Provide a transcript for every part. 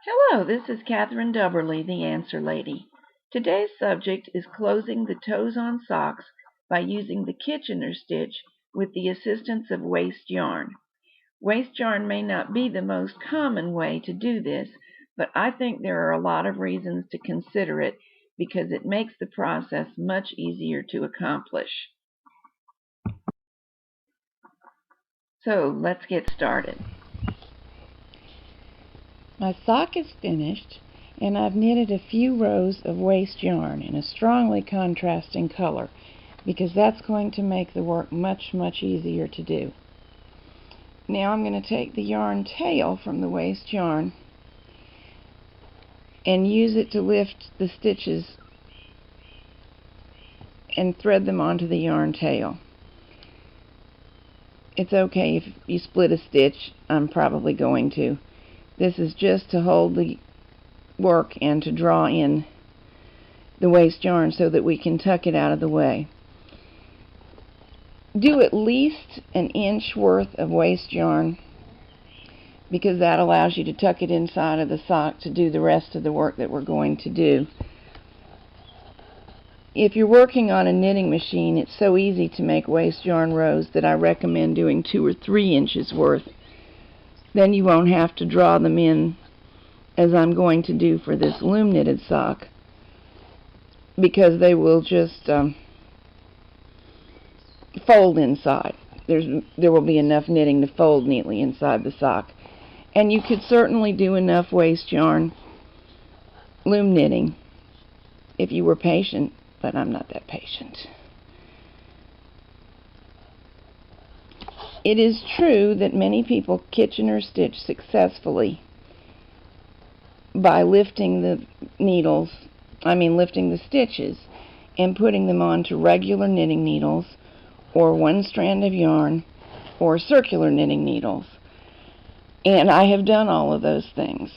Hello, this is Catherine Dubberly, the Answer Lady. Today's subject is closing the toes on socks by using the Kitchener stitch with the assistance of waste yarn. Waste yarn may not be the most common way to do this, but I think there are a lot of reasons to consider it because it makes the process much easier to accomplish. So let's get started. My sock is finished, and I've knitted a few rows of waste yarn in a strongly contrasting color because that's going to make the work much easier to do. Now I'm going to take the yarn tail from the waste yarn and use it to lift the stitches and thread them onto the yarn tail. It's okay if you split a stitch. I'm probably going to. This is just to hold the work and to draw in the waste yarn so that we can tuck it out of the way. Do at least an inch worth of waste yarn because that allows you to tuck it inside of the sock to do the rest of the work that we're going to do. If you're working on a knitting machine, it's so easy to make waste yarn rows that I recommend doing 2 or 3 inches worth. Then you won't have to draw them in as I'm going to do for this loom knitted sock because they will just fold inside. There will be enough knitting to fold neatly inside the sock. And you could certainly do enough waste yarn loom knitting if you were patient, but I'm not that patient. It is true that many people Kitchener stitch successfully by lifting the lifting the stitches and putting them onto regular knitting needles or one strand of yarn or circular knitting needles. And I have done all of those things.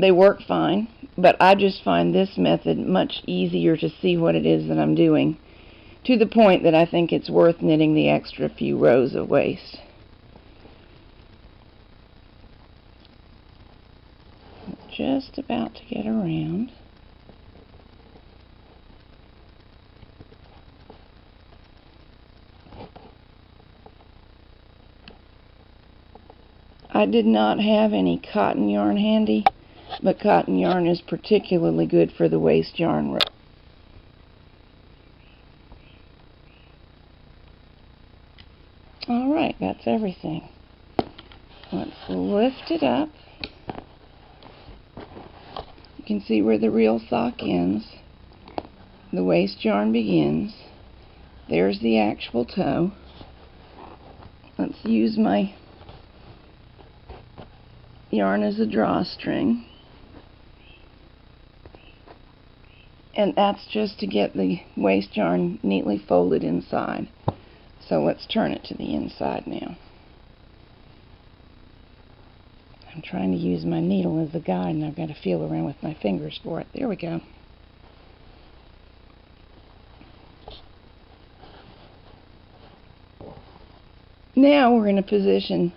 They work fine, but I just find this method much easier to see what it is that I'm doing, to the point that I think it's worth knitting the extra few rows of waste. Just about to get around. I did not have any cotton yarn handy, but cotton yarn is particularly good for the waste yarn row. Alright, that's everything. Let's lift it up. You can see where the real sock ends. The waste yarn begins. There's the actual toe. Let's use my yarn as a drawstring. And that's just to get the waste yarn neatly folded inside. So let's turn it to the inside now. I'm trying to use my needle as a guide, and I've got to feel around with my fingers for it. There we go. Now we're in a position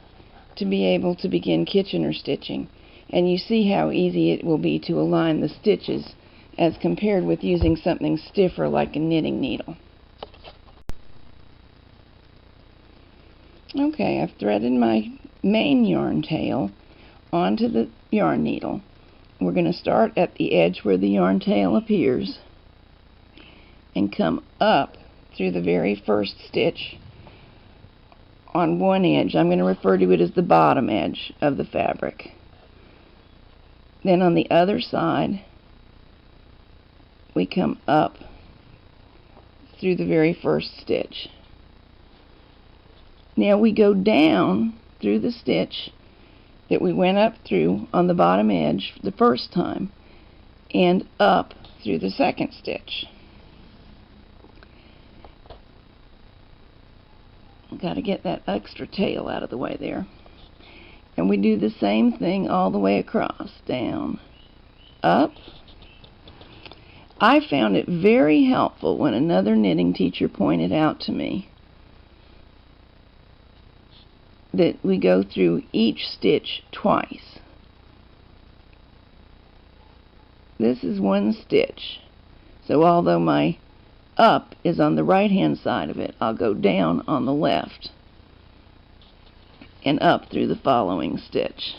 to be able to begin Kitchener stitching, and you see how easy it will be to align the stitches as compared with using something stiffer like a knitting needle. Okay, I've threaded my main yarn tail onto the yarn needle. We're going to start at the edge where the yarn tail appears and come up through the very first stitch on one edge. I'm going to refer to it as the bottom edge of the fabric. Then on the other side, we come up through the very first stitch. Now we go down through the stitch that we went up through on the bottom edge the first time and up through the second stitch. Got to get that extra tail out of the way there. And we do the same thing all the way across. Down, up. I found it very helpful when another knitting teacher pointed out to me that we go through each stitch twice. this is one stitch. So although my up is on the right hand side of it, I'll go down on the left and up through the following stitch.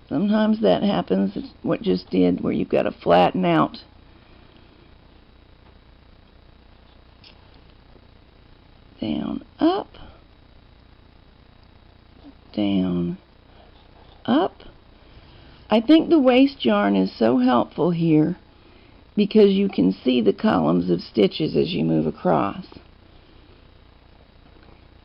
Sometimes that happens, it's what just did, where you've got to flatten out. Down, up, down, up. I think the waste yarn is so helpful here because you can see the columns of stitches as you move across.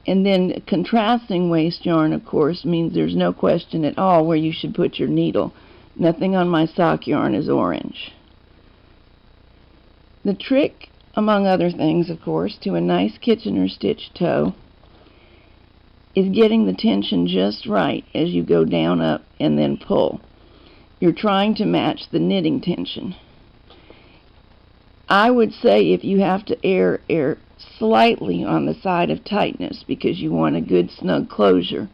And then contrasting waste yarn, of course, means there's no question at all where you should put your needle. Nothing on my sock yarn is orange. The trick, among other things, of course, to a nice Kitchener stitch toe is getting the tension just right as you go down, up, and then pull. You're trying to match the knitting tension. I would say if you have to err slightly on the side of tightness because you want a good snug closure,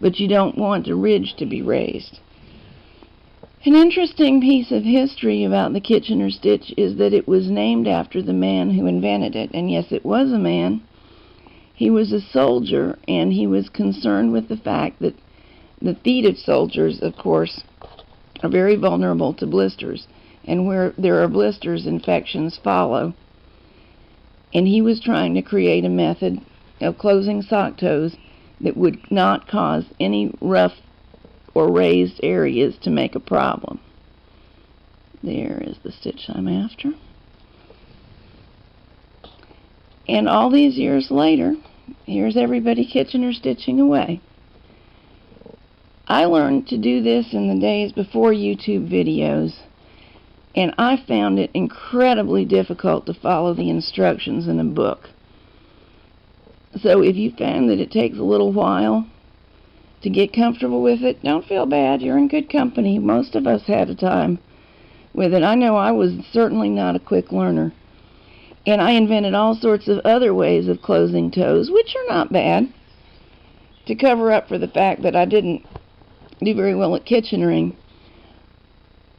but you don't want the ridge to be raised. An interesting piece of history about the Kitchener stitch is that it was named after the man who invented it, and yes, it was a man. He was a soldier, and he was concerned with the fact that the feet of soldiers, of course, are very vulnerable to blisters, and where there are blisters, infections follow. And he was trying to create a method of closing sock toes that would not cause any rough or raised areas to make a problem. There is the stitch I'm after. And all these years later, here's everybody Kitchener stitching away. I learned to do this in the days before YouTube videos, and I found it incredibly difficult to follow the instructions in a book. So if you found that it takes a little while to get comfortable with it, don't feel bad. You're in good company. Most of us had a time with it. I know I was certainly not a quick learner. And I invented all sorts of other ways of closing toes, which are not bad, to cover up for the fact that I didn't do very well at Kitchenering.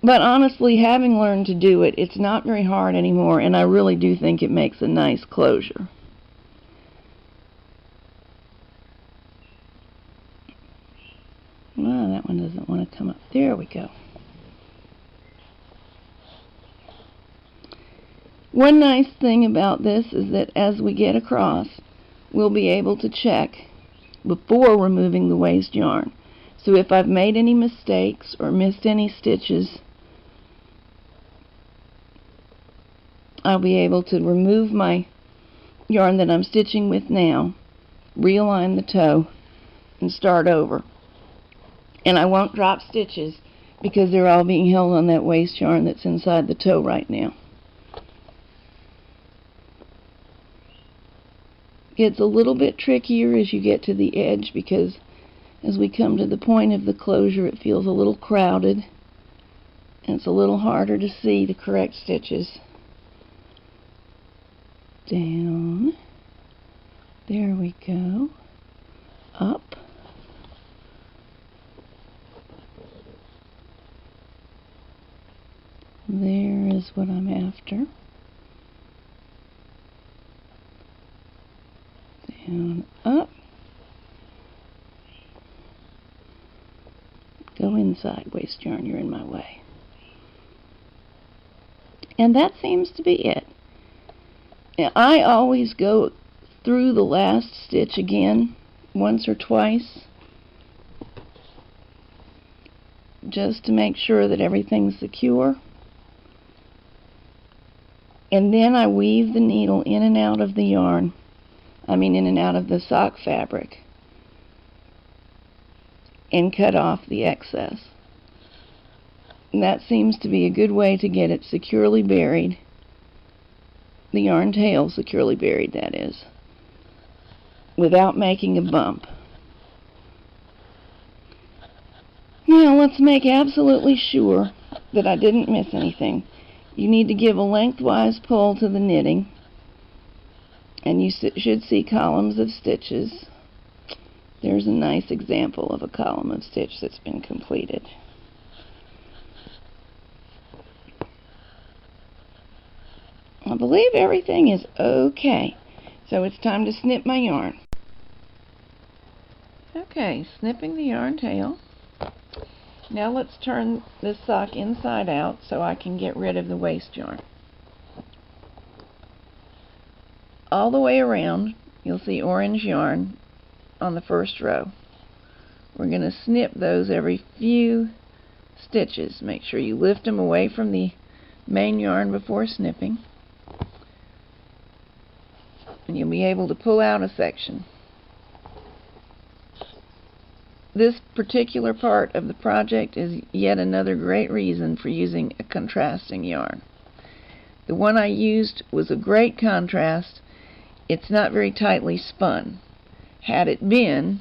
But honestly, having learned to do it, it's not very hard anymore, and I really do think it makes a nice closure. Well, that one doesn't want to come up. There we go. One nice thing about this is that as we get across, we'll be able to check before removing the waste yarn. So if I've made any mistakes or missed any stitches, I'll be able to remove my yarn that I'm stitching with now, realign the toe, and start over. And I won't drop stitches because they're all being held on that waste yarn that's inside the toe right now. Gets a little bit trickier as you get to the edge because as we come to the point of the closure, it feels a little crowded and it's a little harder to see the correct stitches. Down, there we go, up, there is what I'm after, down, up, go inside, waste yarn, you're in my way. And that seems to be it. I always go through the last stitch again once or twice just to make sure that everything's secure, and then I weave the needle in and out of the yarn, in and out of the sock fabric, and cut off the excess. And that seems to be a good way to get it securely buried, the yarn tail securely buried, that is, without making a bump. Now let's make absolutely sure that I didn't miss anything. You need to give a lengthwise pull to the knitting, and you should see columns of stitches. There's a nice example of a column of stitch that's been completed. believe everything is okay. So it's time to snip my yarn. Okay, snipping the yarn tail. Now let's turn this sock inside out so I can get rid of the waste yarn. All the way around, you'll see orange yarn on the first row. We're going to snip those every few stitches. Make sure you lift them away from the main yarn before snipping, and you'll be able to pull out a section. This particular part of the project is yet another great reason for using a contrasting yarn. The one I used was a great contrast. It's not very tightly spun. Had it been,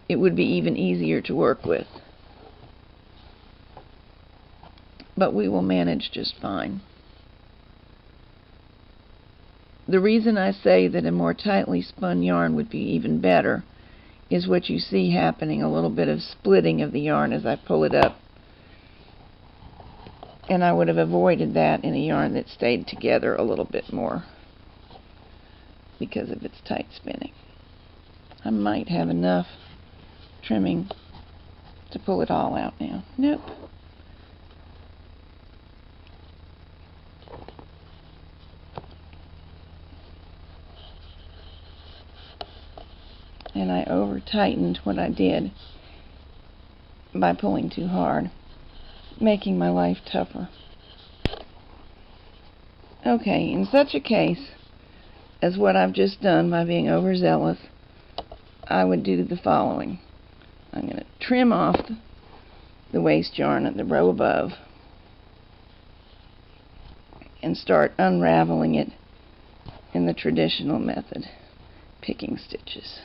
it would be even easier to work with. But we will manage just fine. The reason I say that a more tightly spun yarn would be even better is what you see happening, a little bit of splitting of the yarn as I pull it up. And I would have avoided that in a yarn that stayed together a little bit more because of its tight spinning. I might have enough trimming to pull it all out now. Nope. And I over-tightened what I did by pulling too hard, making my life tougher. Okay, in such a case as what I've just done by being overzealous, I would do the following. I'm going to trim off the waste yarn at the row above and start unraveling it in the traditional method, picking stitches.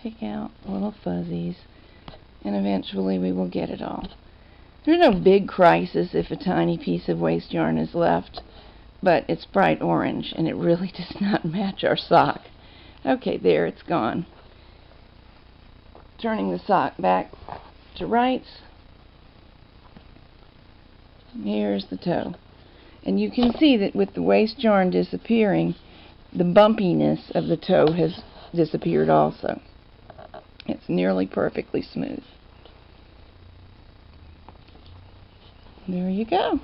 Pick out little fuzzies, and eventually we will get it all. There's no big crisis if a tiny piece of waste yarn is left, but it's bright orange and it really does not match our sock. Okay, there, it's gone. Turning the sock back to rights. Here's the toe. And you can see that with the waste yarn disappearing, the bumpiness of the toe has disappeared also. It's nearly perfectly smooth. There you go.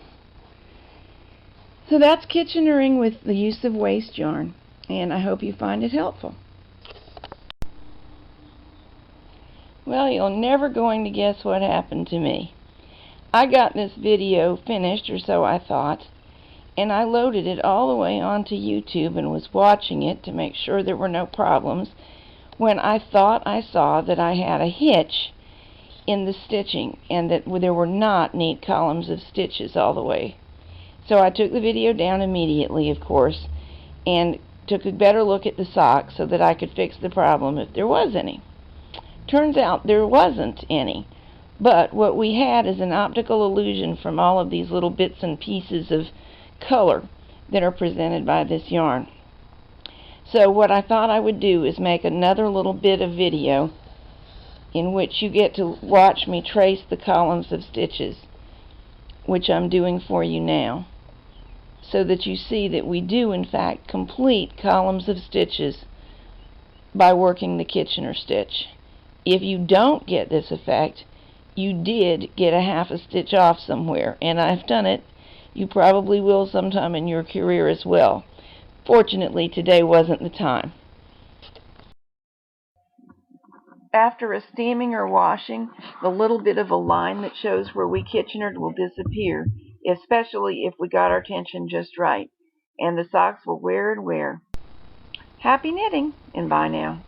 So that's kitchenering with the use of waste yarn, and I hope you find it helpful. Well, you're never going to guess what happened to me. I got this video finished, or so I thought, and I loaded it all the way onto YouTube and was watching it to make sure there were no problems when I thought I saw that I had a hitch in the stitching and that there were not neat columns of stitches all the way. So I took the video down immediately, of course, and took a better look at the sock so that I could fix the problem if there was any. Turns out there wasn't any, but what we had is an optical illusion from all of these little bits and pieces of color that are presented by this yarn. So what I thought I would do is make another little bit of video in which you get to watch me trace the columns of stitches, which I'm doing for you now, so that you see that we do in fact complete columns of stitches by working the Kitchener stitch. If you don't get this effect, you did get a half a stitch off somewhere, and I've done it. You probably will sometime in your career as well. Fortunately, today wasn't the time. After a steaming or washing, the little bit of a line that shows where we Kitchenered will disappear, especially if we got our tension just right, and the socks will wear and wear. Happy knitting, and bye now.